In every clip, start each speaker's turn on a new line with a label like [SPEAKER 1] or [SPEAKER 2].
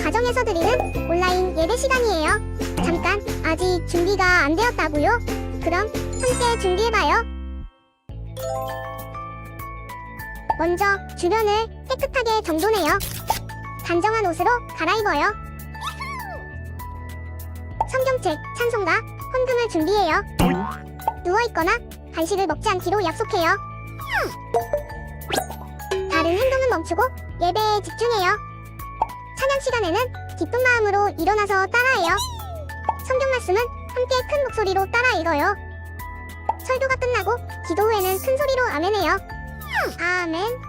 [SPEAKER 1] 가정에서 드리는 온라인 예배 시간이에요. 잠깐, 아직 준비가 안 되었다고요? 그럼 함께 준비해봐요. 먼저 주변을 깨끗하게 정돈해요. 단정한 옷으로 갈아입어요. 성경책, 찬송가, 헌금을 준비해요. 누워있거나 간식을 먹지 않기로 약속해요. 다른 행동은 멈추고 예배에 집중해요. 찬양 시간에는 기쁜 마음으로 일어나서 따라해요. 성경 말씀은 함께 큰 목소리로 따라 읽어요. 설교가 끝나고 기도 후에는 큰 소리로 아멘해요. 아멘.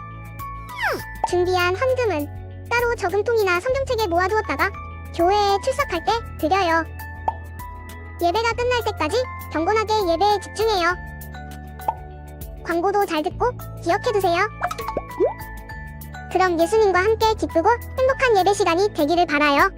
[SPEAKER 1] 준비한 헌금은 따로 저금통이나 성경책에 모아두었다가 교회에 출석할 때 드려요. 예배가 끝날 때까지 경건하게 예배에 집중해요. 광고도 잘 듣고 기억해두세요. 그럼 예수님과 함께 기쁘고 행복한 예배 시간이 되기를 바라요.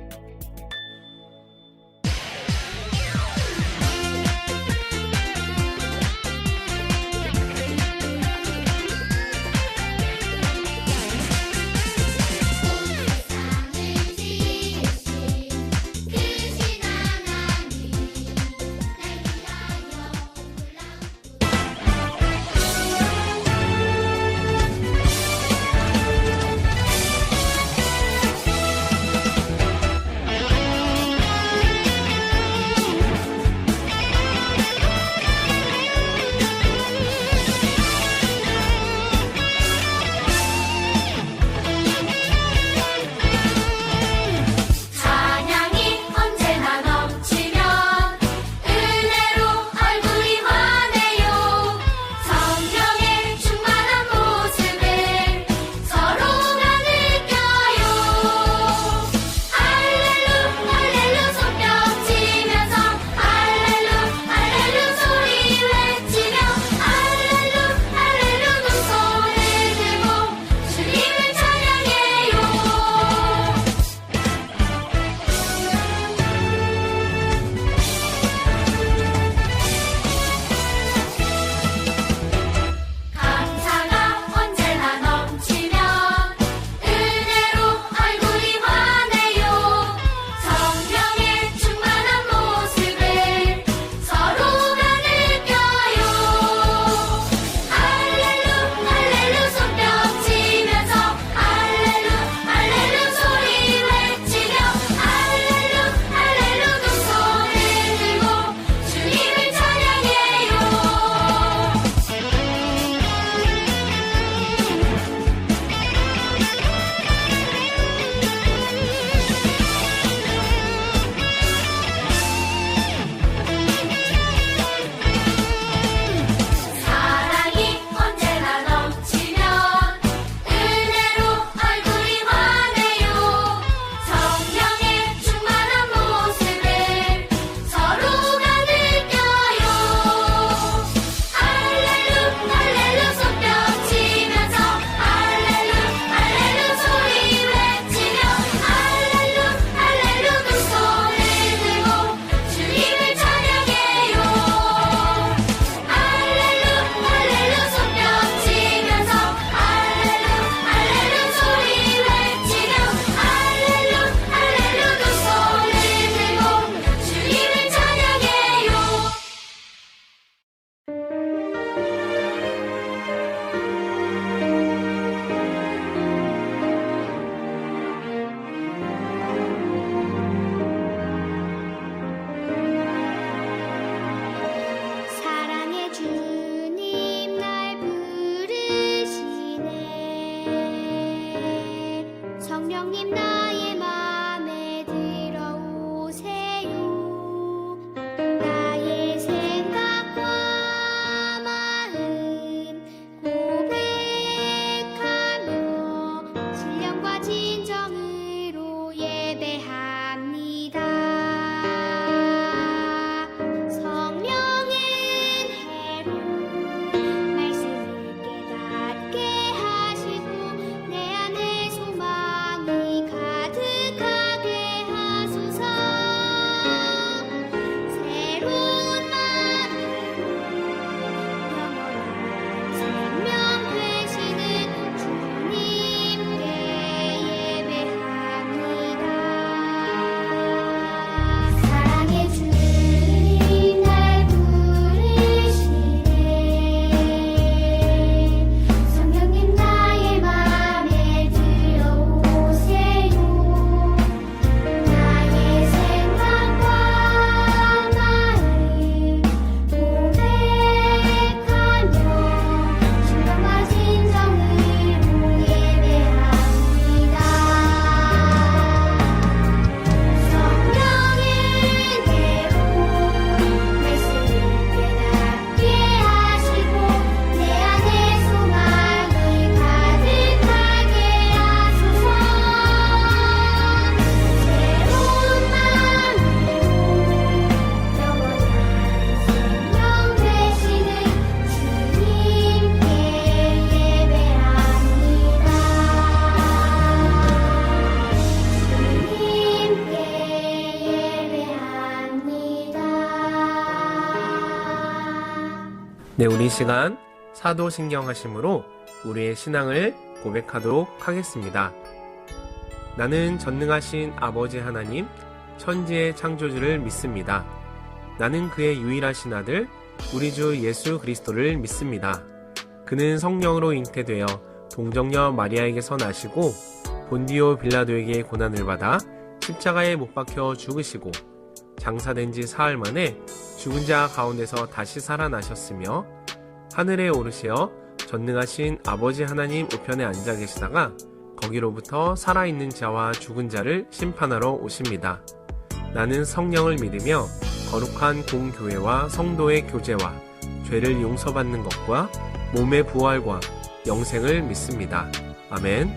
[SPEAKER 2] 말씀을 깨닫게 하시고 내 안에 소망이 네, 우리 시간 사도신경하심으로 우리의 신앙을 고백하도록 하겠습니다. 나는 전능하신 아버지 하나님, 천지의 창조주를 믿습니다. 나는 그의 유일하신 아들, 우리 주 예수 그리스도를 믿습니다. 그는 성령으로 잉태되어 동정녀 마리아에게서 나시고 본디오 빌라도에게 고난을 받아 십자가에 못 박혀 죽으시고 장사된 지 사흘 만에 죽은 자 가운데서 다시 살아나셨으며 하늘에 오르시어 전능하신 아버지 하나님 우편에 앉아 계시다가 거기로부터 살아있는 자와 죽은 자를 심판하러 오십니다. 나는 성령을 믿으며 거룩한 공교회와 성도의 교제와 죄를 용서받는 것과 몸의 부활과 영생을 믿습니다. 아멘.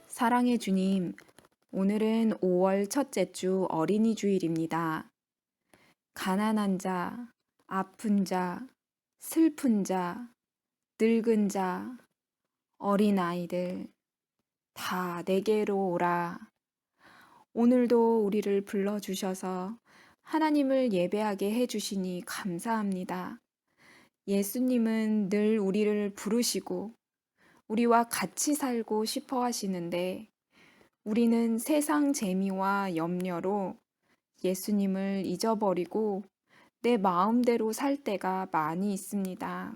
[SPEAKER 3] 사랑의 주님, 오늘은 5월 첫째 주 어린이 주일입니다. 가난한 자, 아픈 자, 슬픈 자, 늙은 자, 어린아이들 다 내게로 오라. 오늘도 우리를 불러주셔서 하나님을 예배하게 해주시니 감사합니다. 예수님은 늘 우리를 부르시고 우리와 같이 살고 싶어 하시는데 우리는 세상 재미와 염려로 예수님을 잊어버리고 내 마음대로 살 때가 많이 있습니다.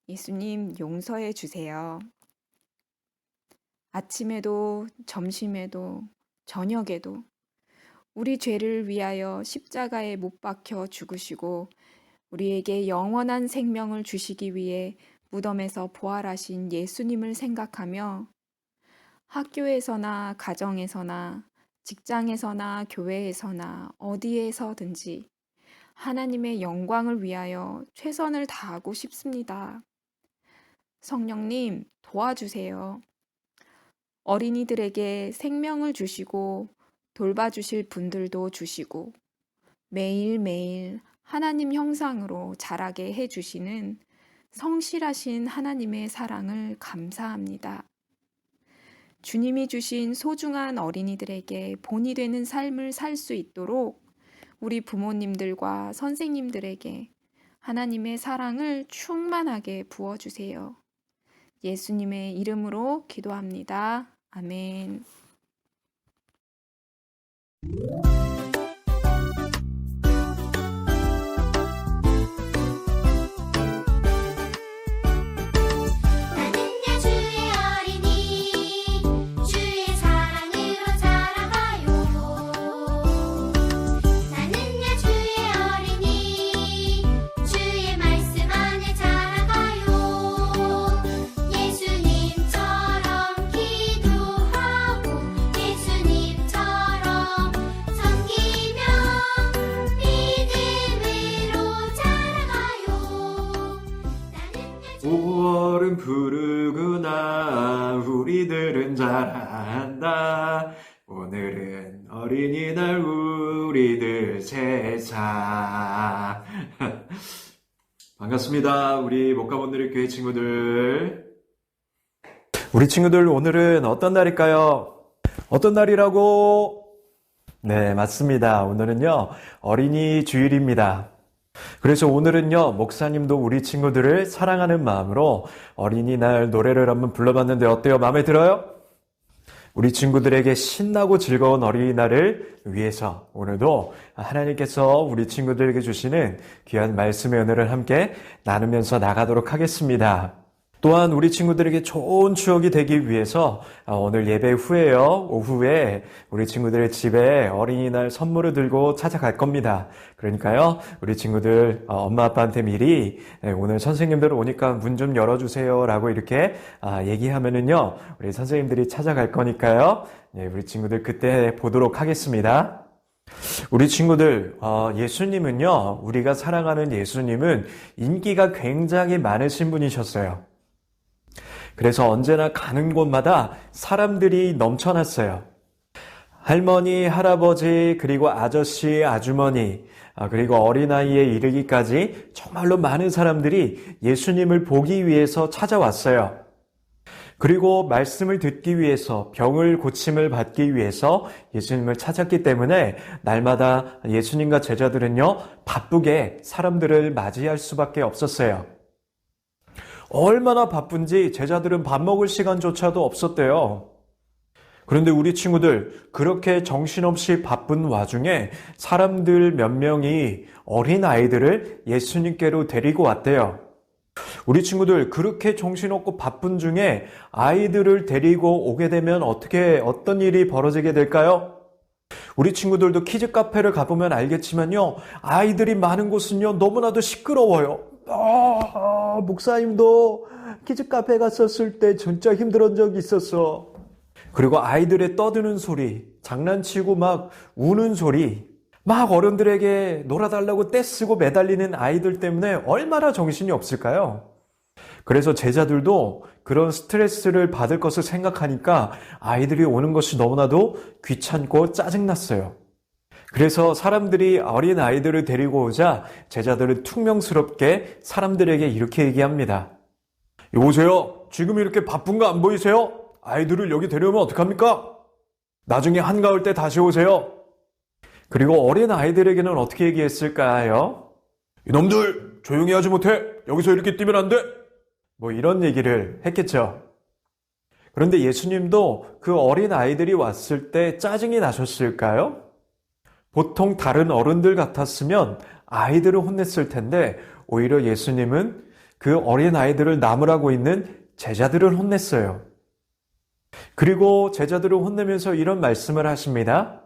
[SPEAKER 3] 예수님 용서해 주세요. 아침에도 점심에도 저녁에도 우리 죄를 위하여 십자가에 못 박혀 죽으시고 우리에게 영원한 생명을 주시기 위해 무덤에서 부활하신 예수님을 생각하며 학교에서나 가정에서나 직장에서나 교회에서나 어디에서든지 하나님의 영광을 위하여 최선을 다하고 싶습니다. 성령님 도와주세요. 어린이들에게 생명을 주시고 돌봐주실 분들도 주시고 매일매일 하나님 형상으로 자라게 해주시는 성실하신 하나님의 사랑을 감사합니다. 주님이 주신 소중한 어린이들에게 본이 되는 삶을 살 수 있도록 우리 부모님들과 선생님들에게 하나님의 사랑을 충만하게 부어주세요. 예수님의 이름으로 기도합니다. 아멘.
[SPEAKER 4] 부르구나 우리들은 잘한다. 오늘은 어린이날 우리들 제사. 반갑습니다. 우리 목가본들의 교회 친구들. 우리 친구들 오늘은 어떤 날일까요? 어떤 날이라고? 네, 맞습니다. 오늘은요 어린이 주일입니다. 그래서 오늘은요 목사님도 우리 친구들을 사랑하는 마음으로 어린이날 노래를 한번 불러봤는데 어때요? 마음에 들어요? 우리 친구들에게 신나고 즐거운 어린이날을 위해서 오늘도 하나님께서 우리 친구들에게 주시는 귀한 말씀의 은혜를 함께 나누면서 나가도록 하겠습니다. 또한 우리 친구들에게 좋은 추억이 되기 위해서 오늘 예배 후에요, 오후에 우리 친구들의 집에 어린이날 선물을 들고 찾아갈 겁니다. 그러니까요, 우리 친구들 엄마 아빠한테 미리 오늘 선생님들 오니까 문 좀 열어주세요 라고 이렇게 얘기하면은요, 우리 선생님들이 찾아갈 거니까요, 우리 친구들 그때 보도록 하겠습니다. 우리 친구들, 예수님은요, 우리가 사랑하는 예수님은 인기가 굉장히 많으신 분이셨어요. 그래서 언제나 가는 곳마다 사람들이 넘쳐났어요. 할머니, 할아버지, 그리고 아저씨, 아주머니, 그리고 어린아이에 이르기까지 정말로 많은 사람들이 예수님을 보기 위해서 찾아왔어요. 그리고 말씀을 듣기 위해서, 병을 고침을 받기 위해서 예수님을 찾았기 때문에 날마다 예수님과 제자들은요, 바쁘게 사람들을 맞이할 수밖에 없었어요. 얼마나 바쁜지 제자들은 밥 먹을 시간조차도 없었대요. 그런데 우리 친구들, 그렇게 정신없이 바쁜 와중에 사람들 몇 명이 어린 아이들을 예수님께로 데리고 왔대요. 우리 친구들, 그렇게 정신없고 바쁜 중에 아이들을 데리고 오게 되면 어떤 일이 벌어지게 될까요? 우리 친구들도 키즈 카페를 가보면 알겠지만요, 아이들이 많은 곳은요, 너무나도 시끄러워요. 목사님도 키즈 카페 갔었을 때 진짜 힘들었던 적이 있었어. 그리고 아이들의 떠드는 소리, 장난치고 막 우는 소리, 막 어른들에게 놀아달라고 떼쓰고 매달리는 아이들 때문에 얼마나 정신이 없을까요? 그래서 제자들도 그런 스트레스를 받을 것을 생각하니까 아이들이 오는 것이 너무나도 귀찮고 짜증났어요. 그래서 사람들이 어린 아이들을 데리고 오자 제자들은 퉁명스럽게 사람들에게 이렇게 얘기합니다. 여보세요? 지금 이렇게 바쁜 거 안 보이세요? 아이들을 여기 데려오면 어떡합니까? 나중에 한가할 때 다시 오세요. 그리고 어린 아이들에게는 어떻게 얘기했을까요? 이놈들 조용히 하지 못해. 여기서 이렇게 뛰면 안 돼. 뭐 이런 얘기를 했겠죠. 그런데 예수님도 그 어린 아이들이 왔을 때 짜증이 나셨을까요? 보통 다른 어른들 같았으면 아이들을 혼냈을 텐데 오히려 예수님은 그 어린 아이들을 나무라고 있는 제자들을 혼냈어요. 그리고 제자들을 혼내면서 이런 말씀을 하십니다.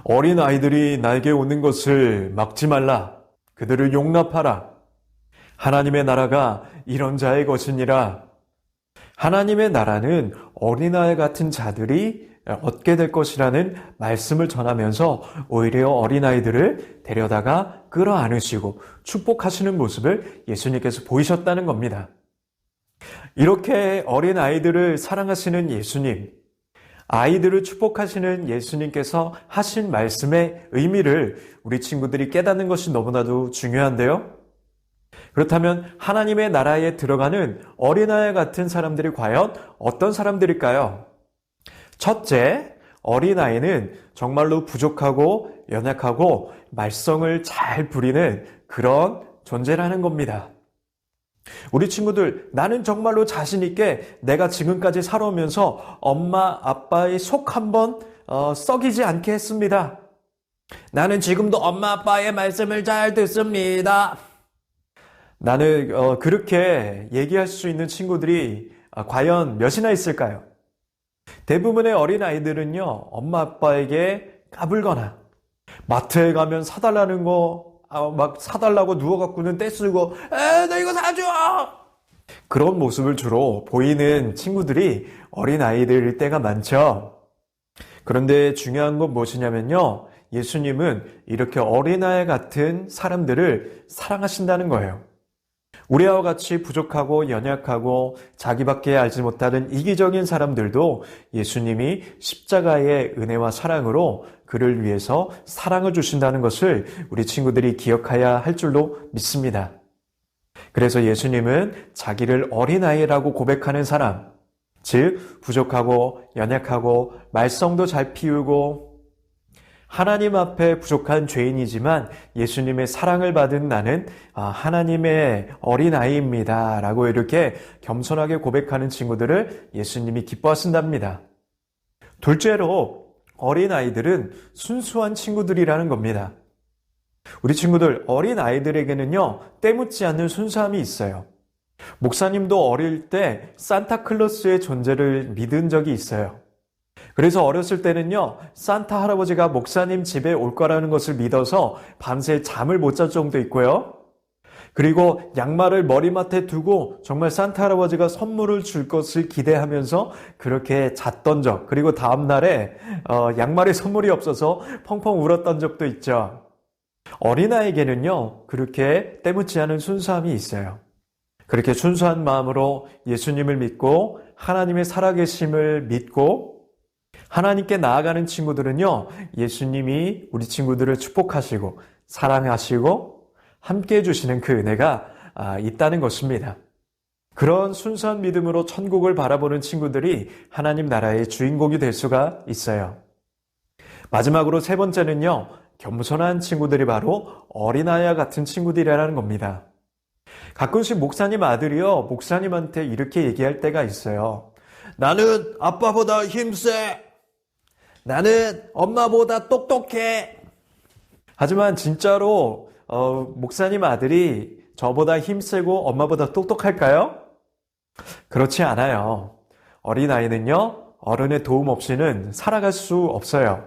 [SPEAKER 4] 어린 아이들이 나에게 오는 것을 막지 말라. 그들을 용납하라. 하나님의 나라가 이런 자의 것이니라. 하나님의 나라는 어린아이 같은 자들이 얻게 될 것이라는 말씀을 전하면서 오히려 어린아이들을 데려다가 끌어안으시고 축복하시는 모습을 예수님께서 보이셨다는 겁니다. 이렇게 어린아이들을 사랑하시는 예수님, 아이들을 축복하시는 예수님께서 하신 말씀의 의미를 우리 친구들이 깨닫는 것이 너무나도 중요한데요. 그렇다면 하나님의 나라에 들어가는 어린아이 같은 사람들이 과연 어떤 사람들일까요? 첫째, 어린아이는 정말로 부족하고 연약하고 말썽을 잘 부리는 그런 존재라는 겁니다. 우리 친구들, 나는 정말로 자신 있게 내가 지금까지 살아오면서 엄마, 아빠의 속 한번 썩이지 않게 했습니다. 나는 지금도 엄마, 아빠의 말씀을 잘 듣습니다. 나는 그렇게 얘기할 수 있는 친구들이 과연 몇이나 있을까요? 대부분의 어린아이들은요, 엄마, 아빠에게 까불거나 마트에 가면 사달라는 거 막 사달라고 누워갖고는 떼쓰고 나 이거 사줘! 그런 모습을 주로 보이는 친구들이 어린아이들일 때가 많죠. 그런데 중요한 건 무엇이냐면요, 예수님은 이렇게 어린아이 같은 사람들을 사랑하신다는 거예요. 우리와 같이 부족하고 연약하고 자기밖에 알지 못하는 이기적인 사람들도 예수님이 십자가의 은혜와 사랑으로 그를 위해서 사랑을 주신다는 것을 우리 친구들이 기억해야 할 줄로 믿습니다. 그래서 예수님은 자기를 어린아이라고 고백하는 사람, 즉 부족하고 연약하고 말썽도 잘 피우고 하나님 앞에 부족한 죄인이지만 예수님의 사랑을 받은 나는 하나님의 어린아이입니다 라고 이렇게 겸손하게 고백하는 친구들을 예수님이 기뻐하신답니다. 둘째로 어린아이들은 순수한 친구들이라는 겁니다. 우리 친구들, 어린아이들에게는요, 때묻지 않는 순수함이 있어요. 목사님도 어릴 때 산타클로스의 존재를 믿은 적이 있어요. 그래서 어렸을 때는요, 산타 할아버지가 목사님 집에 올 거라는 것을 믿어서 밤새 잠을 못 잘 정도 있고요. 그리고 양말을 머리맡에 두고 정말 산타 할아버지가 선물을 줄 것을 기대하면서 그렇게 잤던 적, 그리고 다음날에 양말에 선물이 없어서 펑펑 울었던 적도 있죠. 어린아이에게는요, 그렇게 때묻지 않은 순수함이 있어요. 그렇게 순수한 마음으로 예수님을 믿고 하나님의 살아계심을 믿고 하나님께 나아가는 친구들은요, 예수님이 우리 친구들을 축복하시고 사랑하시고 함께 해주시는 그 은혜가 있다는 것입니다. 그런 순수한 믿음으로 천국을 바라보는 친구들이 하나님 나라의 주인공이 될 수가 있어요. 마지막으로 세 번째는요, 겸손한 친구들이 바로 어린아이와 같은 친구들이라는 겁니다. 가끔씩 목사님 아들이요, 목사님한테 이렇게 얘기할 때가 있어요. 나는 아빠보다 힘세. 나는 엄마보다 똑똑해. 하지만 진짜로 목사님 아들이 저보다 힘세고 엄마보다 똑똑할까요? 그렇지 않아요. 어린아이는요, 어른의 도움 없이는 살아갈 수 없어요.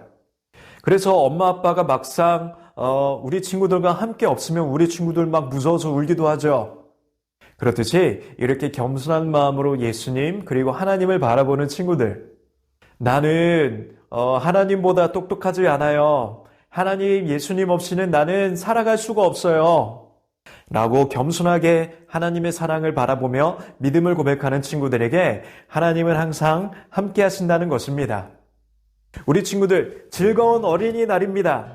[SPEAKER 4] 그래서 엄마 아빠가 막상 우리 친구들과 함께 없으면 우리 친구들 막 무서워서 울기도 하죠. 그렇듯이 이렇게 겸손한 마음으로 예수님 그리고 하나님을 바라보는 친구들, 나는 하나님보다 똑똑하지 않아요. 하나님, 예수님 없이는 나는 살아갈 수가 없어요. 라고 겸손하게 하나님의 사랑을 바라보며 믿음을 고백하는 친구들에게 하나님은 항상 함께 하신다는 것입니다. 우리 친구들, 즐거운 어린이날입니다.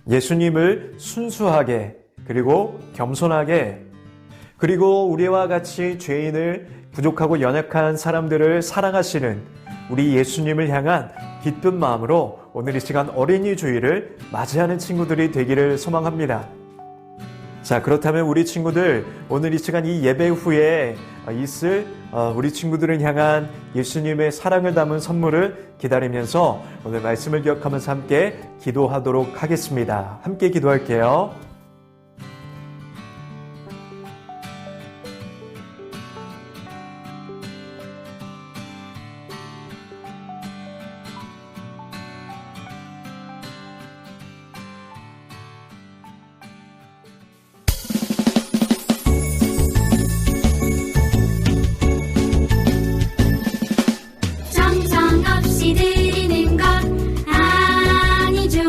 [SPEAKER 4] 예수님을 순수하게 그리고 겸손하게 그리고 우리와 같이 죄인을 부족하고 연약한 사람들을 사랑하시는 우리 예수님을 향한 기쁜 마음으로 오늘 이 시간 어린이 주일을 맞이하는 친구들이 되기를 소망합니다. 자, 그렇다면 우리 친구들, 오늘 이 시간 이 예배 후에 있을 우리 친구들을 향한 예수님의 사랑을 담은 선물을 기다리면서 오늘 말씀을 기억하면서 함께 기도하도록 하겠습니다. 함께 기도할게요.
[SPEAKER 5] 정성없이 드리는 것 아니죠.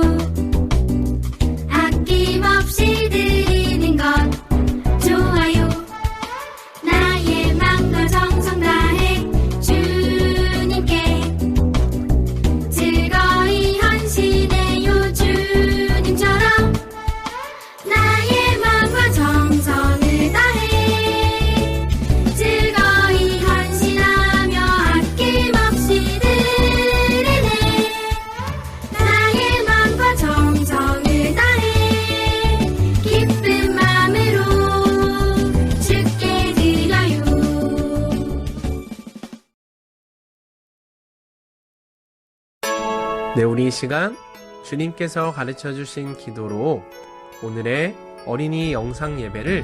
[SPEAKER 5] 아낌없이 드리는 것 좋아요. 나의 맘과 정성 다해 주님께 즐거이 헌신해요. 주님처럼 나의 맘과 정성을 다해 즐거이 헌신하며 아낌없이 드리네. 나의 맘과 정성을 다해 기쁜 마음으로 주께 드려요.
[SPEAKER 2] 네, 우리 이 시간 주님께서 가르쳐 주신 기도로 오늘의 어린이 영상 예배를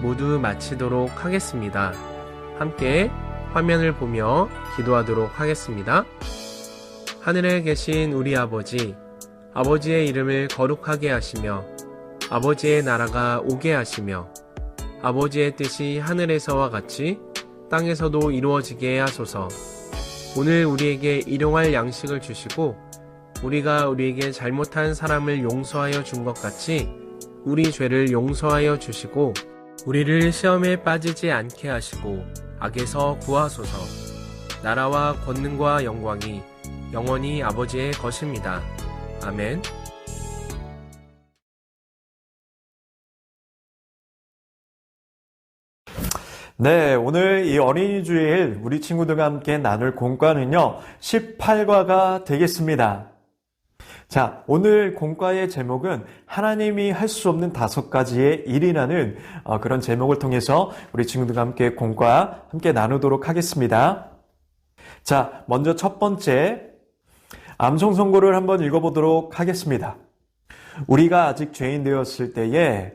[SPEAKER 2] 모두 마치도록 하겠습니다. 함께 화면을 보며 기도하도록 하겠습니다. 하늘에 계신 우리 아버지, 아버지의 이름을 거룩하게 하시며 아버지의 나라가 오게 하시며 아버지의 뜻이 하늘에서와 같이 땅에서도 이루어지게 하소서. 오늘 우리에게 일용할 양식을 주시고 우리가 우리에게 잘못한 사람을 용서하여 준 것 같이 우리 죄를 용서하여 주시고 우리를 시험에 빠지지 않게 하시고 악에서 구하소서. 나라와 권능과 영광이 영원히 아버지의 것입니다. 아멘.
[SPEAKER 4] 네, 오늘 이 어린이 주일 우리 친구들과 함께 나눌 공과는요, 18과가 되겠습니다. 자, 오늘 공과의 제목은 하나님이 할 수 없는 5가지의 일이라는 그런 제목을 통해서 우리 친구들과 함께 공과 함께 나누도록 하겠습니다. 자, 먼저 첫 번째 암송 선고를 한번 읽어보도록 하겠습니다. 우리가 아직 죄인 되었을 때에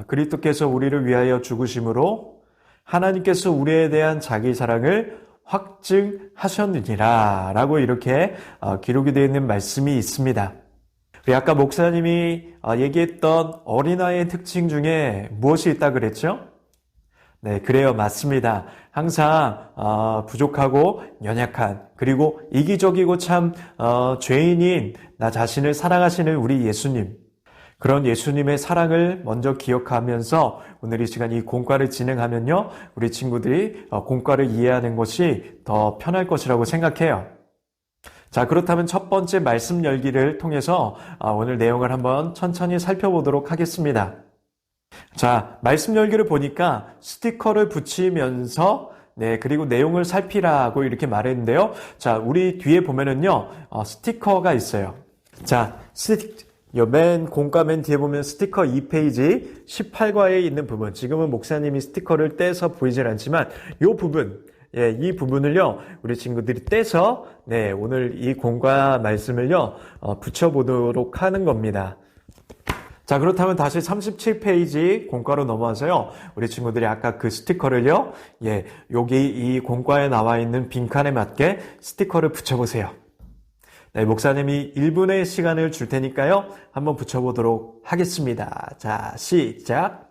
[SPEAKER 4] 그리스도께서 우리를 위하여 죽으심으로 하나님께서 우리에 대한 자기 사랑을 확증하셨느니라 라고 이렇게 기록이 되어 있는 말씀이 있습니다. 우리 아까 목사님이 얘기했던 어린아이의 특징 중에 무엇이 있다 그랬죠? 네, 그래요. 맞습니다. 항상 부족하고 연약한 그리고 이기적이고 참 죄인인 나 자신을 사랑하시는 우리 예수님, 그런 예수님의 사랑을 먼저 기억하면서 오늘 이 시간 이 공과를 진행하면요, 우리 친구들이 공과를 이해하는 것이 더 편할 것이라고 생각해요. 자, 그렇다면 첫 번째 말씀 열기를 통해서 오늘 내용을 한번 천천히 살펴보도록 하겠습니다. 자, 말씀 열기를 보니까 스티커를 붙이면서 네, 그리고 내용을 살피라고 이렇게 말했는데요. 자, 우리 뒤에 보면은요, 스티커가 있어요. 자, 맨 공과 맨 뒤에 보면 스티커 2페이지 18과에 있는 부분. 지금은 목사님이 스티커를 떼서 보이질 않지만, 이 부분, 예, 이 부분을요, 우리 친구들이 떼서, 네, 오늘 이 공과 말씀을요, 붙여보도록 하는 겁니다. 자, 그렇다면 다시 37페이지 공과로 넘어와서요, 우리 친구들이 아까 그 스티커를요, 예, 여기 이 공과에 나와 있는 빈칸에 맞게 스티커를 붙여보세요. 네, 목사님이 1분의 시간을 줄 테니까요, 한번 붙여보도록 하겠습니다. 자, 시작.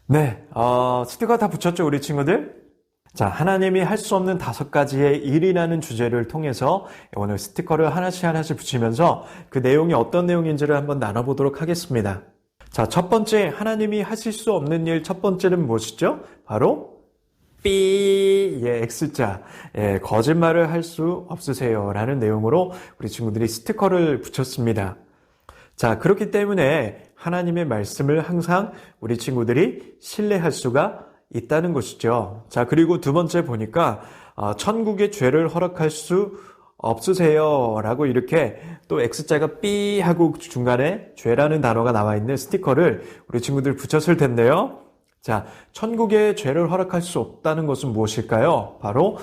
[SPEAKER 4] 네, 스티커 다 붙였죠, 우리 친구들? 자, 하나님이 할 수 없는 5가지의 일이라는 주제를 통해서 오늘 스티커를 하나씩 붙이면서 그 내용이 어떤 내용인지를 한번 나눠보도록 하겠습니다. 자, 첫 번째, 하나님이 하실 수 없는 일 첫 번째는 무엇이죠? 바로 삐, 예, X자, 예, 거짓말을 할 수 없으세요 라는 내용으로 우리 친구들이 스티커를 붙였습니다. 자, 그렇기 때문에 하나님의 말씀을 항상 우리 친구들이 신뢰할 수가 있다는 것이죠. 자, 그리고 두 번째 보니까 천국의 죄를 허락할 수 없으세요 라고 이렇게 또 X자가 삐 하고 중간에 죄라는 단어가 나와 있는 스티커를 우리 친구들 붙였을 텐데요. 자, 천국의 죄를 허락할 수 없다는 것은 무엇일까요? 바로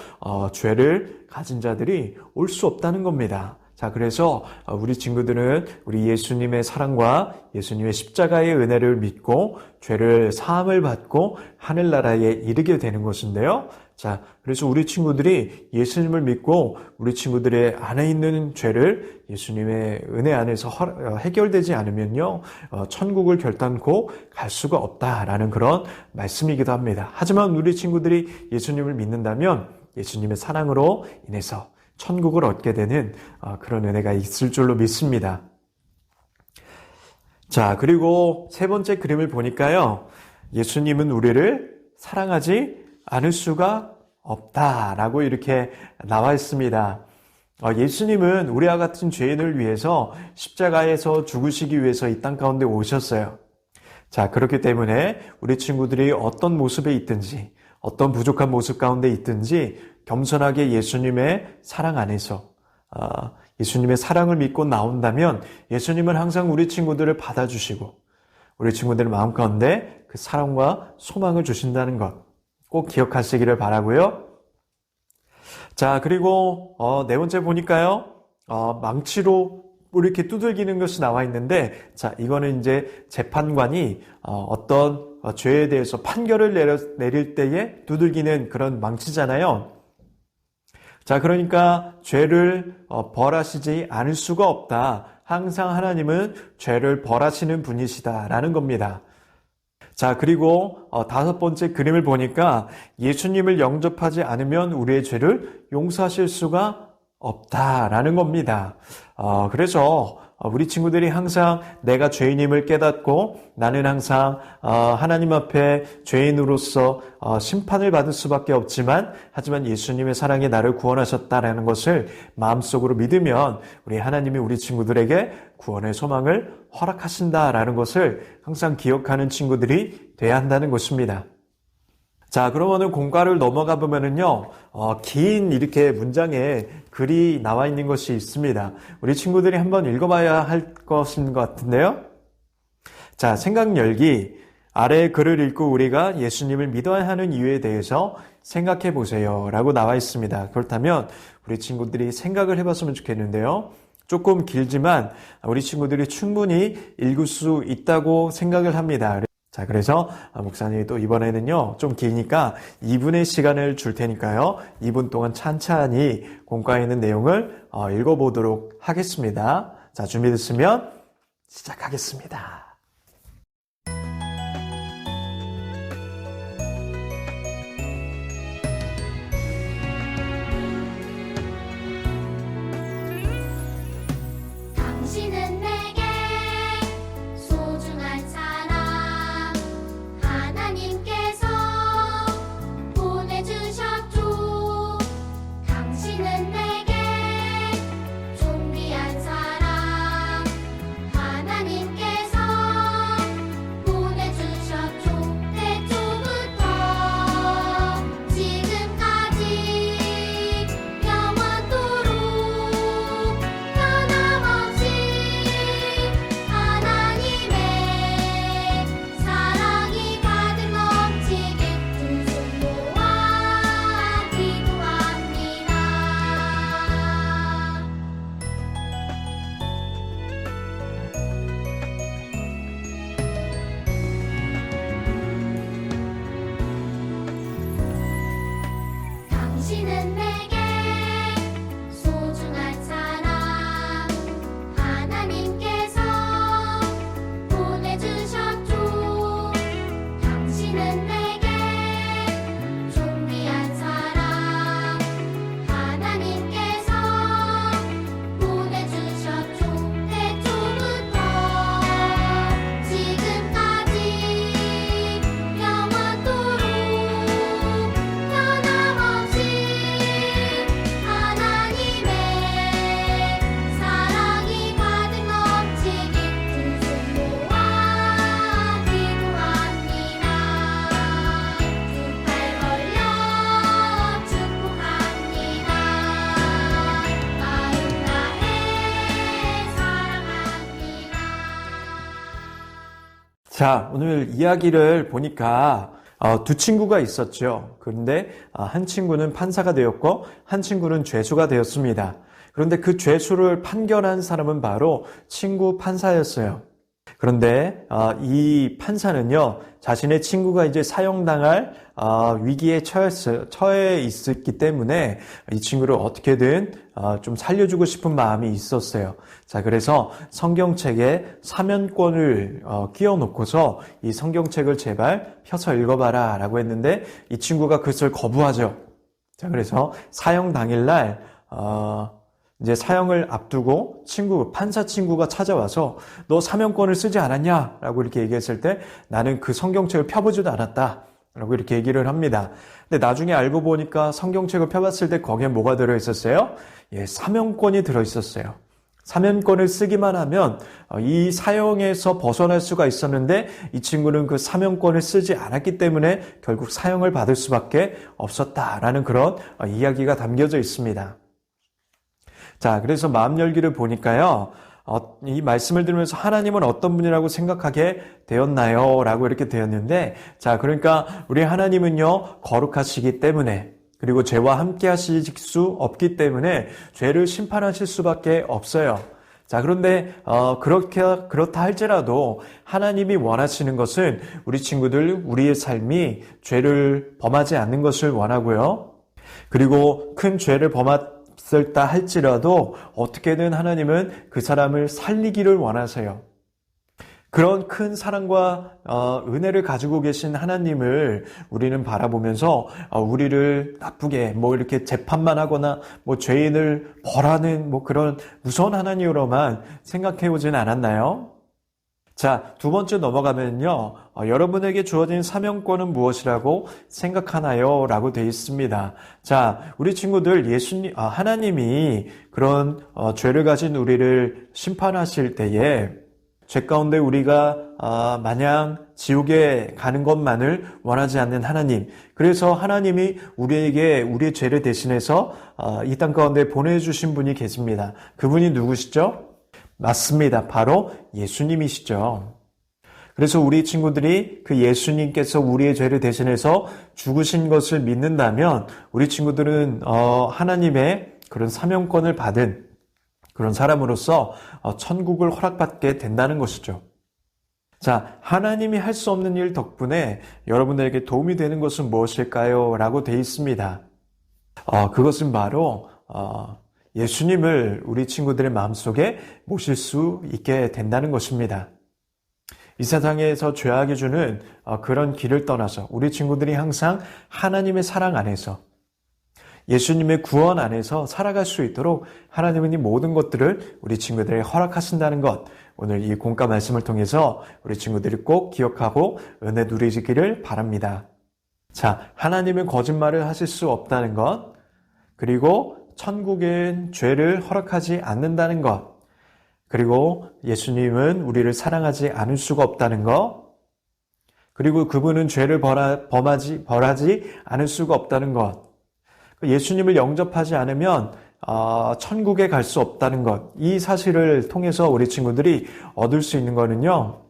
[SPEAKER 4] 죄를 가진 자들이 올 수 없다는 겁니다. 자, 그래서 우리 친구들은 우리 예수님의 사랑과 예수님의 십자가의 은혜를 믿고 죄를 사함을 받고 하늘나라에 이르게 되는 것인데요. 자, 그래서 우리 친구들이 예수님을 믿고 우리 친구들의 안에 있는 죄를 예수님의 은혜 안에서 해결되지 않으면요, 천국을 결단코 갈 수가 없다라는 그런 말씀이기도 합니다. 하지만 우리 친구들이 예수님을 믿는다면 예수님의 사랑으로 인해서 천국을 얻게 되는 그런 은혜가 있을 줄로 믿습니다. 자, 그리고 세 번째 그림을 보니까요, 예수님은 우리를 사랑하지 않을 수가 없다라고 이렇게 나와 있습니다. 예수님은 우리와 같은 죄인을 위해서 십자가에서 죽으시기 위해서 이 땅 가운데 오셨어요. 자, 그렇기 때문에 우리 친구들이 어떤 모습에 있든지, 어떤 부족한 모습 가운데 있든지 겸손하게 예수님의 사랑 안에서 예수님의 사랑을 믿고 나온다면 예수님은 항상 우리 친구들을 받아주시고 우리 친구들의 마음 가운데 그 사랑과 소망을 주신다는 것 꼭 기억하시기를 바라고요. 자, 그리고 네 번째 보니까요, 망치로 이렇게 두들기는 것이 나와 있는데, 자, 이거는 이제 재판관이 어떤 죄에 대해서 판결을 내릴 때에 두들기는 그런 망치잖아요. 자, 그러니까 죄를 벌하시지 않을 수가 없다. 항상 하나님은 죄를 벌하시는 분이시다라는 겁니다. 자, 그리고 다섯 번째 그림을 보니까 예수님을 영접하지 않으면 우리의 죄를 용서하실 수가 없다라는 겁니다. 그래서 우리 친구들이 항상 내가 죄인임을 깨닫고 나는 항상 하나님 앞에 죄인으로서 심판을 받을 수밖에 없지만 하지만 예수님의 사랑에 나를 구원하셨다라는 것을 마음속으로 믿으면 우리 하나님이 우리 친구들에게 구원의 소망을 허락하신다라는 것을 항상 기억하는 친구들이 돼야 한다는 것입니다. 자, 그러면은 공과를 넘어가 보면은요, 긴 이렇게 문장에 글이 나와 있는 것이 있습니다. 우리 친구들이 한번 읽어봐야 할 것인 것 같은데요. 자, 생각 열기. 아래의 글을 읽고 우리가 예수님을 믿어야 하는 이유에 대해서 생각해 보세요 라고 나와 있습니다. 그렇다면 우리 친구들이 생각을 해봤으면 좋겠는데요. 조금 길지만 우리 친구들이 충분히 읽을 수 있다고 생각을 합니다. 자, 그래서 목사님이 또 이번에는요, 좀 기니까 2분의 시간을 줄 테니까요, 2분 동안 찬찬히 공과에 있는 내용을 읽어보도록 하겠습니다. 자, 준비됐으면 시작하겠습니다.
[SPEAKER 5] 당신은 내게 소중한 사람 하나님께서 보내주셨죠. 당신은 내게 존귀한 사람 하나님께서 보내주셨죠. 태초부터 지금까지 영원토록 변함없이 하나님의 사랑이 가득 넘치길 두 손 모아 기도합니다. 당신은 내게 소중한 사람 하나님께서 보내주셨죠. 당신은 내게 존귀한 사람 하나님께서 보내주셨죠. 태초부터 지금까지 영원토록 변함없이 하나님의 사랑이 가득 넘치길 두 손 모아 기도합니다. 두 팔 벌려 축복합니다. 마음 다해 사랑합니다.
[SPEAKER 4] 자, 오늘 이야기를 보니까 두 친구가 있었죠. 그런데 한 친구는 판사가 되었고 한 친구는 죄수가 되었습니다. 그런데 그 죄수를 판결한 사람은 바로 친구 판사였어요. 그런데 이 판사는요, 자신의 친구가 이제 사형당할 위기에 처해 있었기 때문에 이 친구를 어떻게든 좀 살려주고 싶은 마음이 있었어요. 자, 그래서 성경책에 사면권을 끼워놓고서 이 성경책을 제발 펴서 읽어봐라 라고 했는데 이 친구가 그것을 거부하죠. 자, 그래서 사형 당일날 이제 사형을 앞두고 판사 친구가 찾아와서 너 사면권을 쓰지 않았냐? 라고 이렇게 얘기했을 때 나는 그 성경책을 펴보지도 않았다. 라고 이렇게 얘기를 합니다. 근데 나중에 알고 보니까 성경책을 펴봤을 때 거기에 뭐가 들어있었어요? 예, 사면권이 들어있었어요. 사면권을 쓰기만 하면 이 사형에서 벗어날 수가 있었는데 이 친구는 그 사면권을 쓰지 않았기 때문에 결국 사형을 받을 수밖에 없었다라는 그런 이야기가 담겨져 있습니다. 자, 그래서 마음 열기를 보니까요, 이 말씀을 들으면서 하나님은 어떤 분이라고 생각하게 되었나요? 라고 이렇게 되었는데, 자, 그러니까 우리 하나님은요, 거룩하시기 때문에, 그리고 죄와 함께 하실 수 없기 때문에 죄를 심판하실 수밖에 없어요. 자, 그런데 그렇다 할지라도 하나님이 원하시는 것은 우리 친구들, 우리의 삶이 죄를 범하지 않는 것을 원하고요. 그리고 큰 죄를 범했다 할지라도 어떻게든 하나님은 그 사람을 살리기를 원하세요. 그런 큰 사랑과 은혜를 가지고 계신 하나님을 우리는 바라보면서 우리를 나쁘게 이렇게 재판만 하거나 죄인을 벌하는 그런 무서운 하나님으로만 생각해 오진 않았나요? 자, 두 번째 넘어가면요. 여러분에게 주어진 사명권은 무엇이라고 생각하나요? 라고 되어 있습니다. 자, 우리 친구들 하나님이 그런 죄를 가진 우리를 심판하실 때에 죄 가운데 우리가 마냥 지옥에 가는 것만을 원하지 않는 하나님. 그래서 하나님이 우리에게 우리의 죄를 대신해서 이 땅 가운데 보내주신 분이 계십니다. 그분이 누구시죠? 맞습니다. 바로 예수님이시죠. 그래서 우리 친구들이 그 예수님께서 우리의 죄를 대신해서 죽으신 것을 믿는다면 우리 친구들은 하나님의 그런 사명권을 받은 그런 사람으로서 천국을 허락받게 된다는 것이죠. 자, 하나님이 할 수 없는 일 덕분에 여러분들에게 도움이 되는 것은 무엇일까요? 라고 되어 있습니다. 그것은 바로 예수님을 우리 친구들의 마음속에 모실 수 있게 된다는 것입니다. 이 세상에서 죄악이 주는 그런 길을 떠나서 우리 친구들이 항상 하나님의 사랑 안에서 예수님의 구원 안에서 살아갈 수 있도록 하나님은 이 모든 것들을 우리 친구들에게 허락하신다는 것, 오늘 이 공과 말씀을 통해서 우리 친구들이 꼭 기억하고 은혜 누리시기를 바랍니다. 자, 하나님은 거짓말을 하실 수 없다는 것, 그리고 천국엔 죄를 허락하지 않는다는 것, 그리고 예수님은 우리를 사랑하지 않을 수가 없다는 것, 그리고 그분은 죄를 벌하지 않을 수가 없다는 것, 예수님을 영접하지 않으면 천국에 갈 수 없다는 것, 이 사실을 통해서 우리 친구들이 얻을 수 있는 거는요.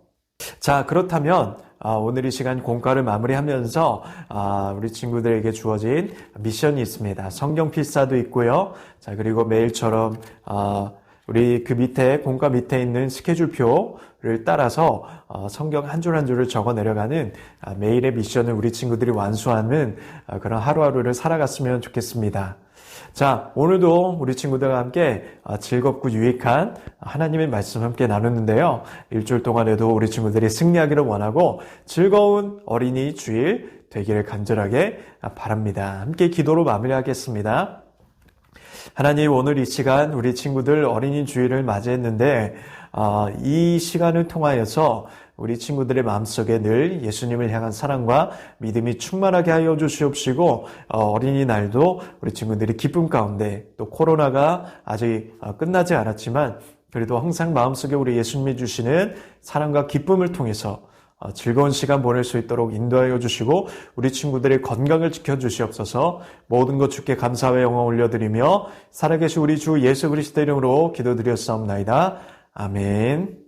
[SPEAKER 4] 자, 그렇다면 오늘 이 시간 공과를 마무리하면서 우리 친구들에게 주어진 미션이 있습니다. 성경 필사도 있고요. 자, 그리고 매일처럼 우리 그 밑에 공과 밑에 있는 스케줄표를 따라서 성경 한 줄 한 줄을 적어 내려가는 매일의 미션을 우리 친구들이 완수하는 그런 하루하루를 살아갔으면 좋겠습니다. 자, 오늘도 우리 친구들과 함께 즐겁고 유익한 하나님의 말씀 함께 나눴는데요. 일주일 동안에도 우리 친구들이 승리하기를 원하고 즐거운 어린이 주일 되기를 간절하게 바랍니다. 함께 기도로 마무리하겠습니다. 하나님, 오늘 이 시간 우리 친구들 어린이 주일을 맞이했는데 이 시간을 통하여서 우리 친구들의 마음속에 늘 예수님을 향한 사랑과 믿음이 충만하게 하여 주시옵시고 어린이날도 우리 친구들이 기쁨 가운데 또 코로나가 아직 끝나지 않았지만 그래도 항상 마음속에 우리 예수님이 주시는 사랑과 기쁨을 통해서 즐거운 시간 보낼 수 있도록 인도하여 주시고 우리 친구들의 건강을 지켜주시옵소서. 모든 것 주께 감사와 영광 올려드리며 살아계신 우리 주 예수 그리스도 이름으로 기도드렸사옵나이다. 아멘.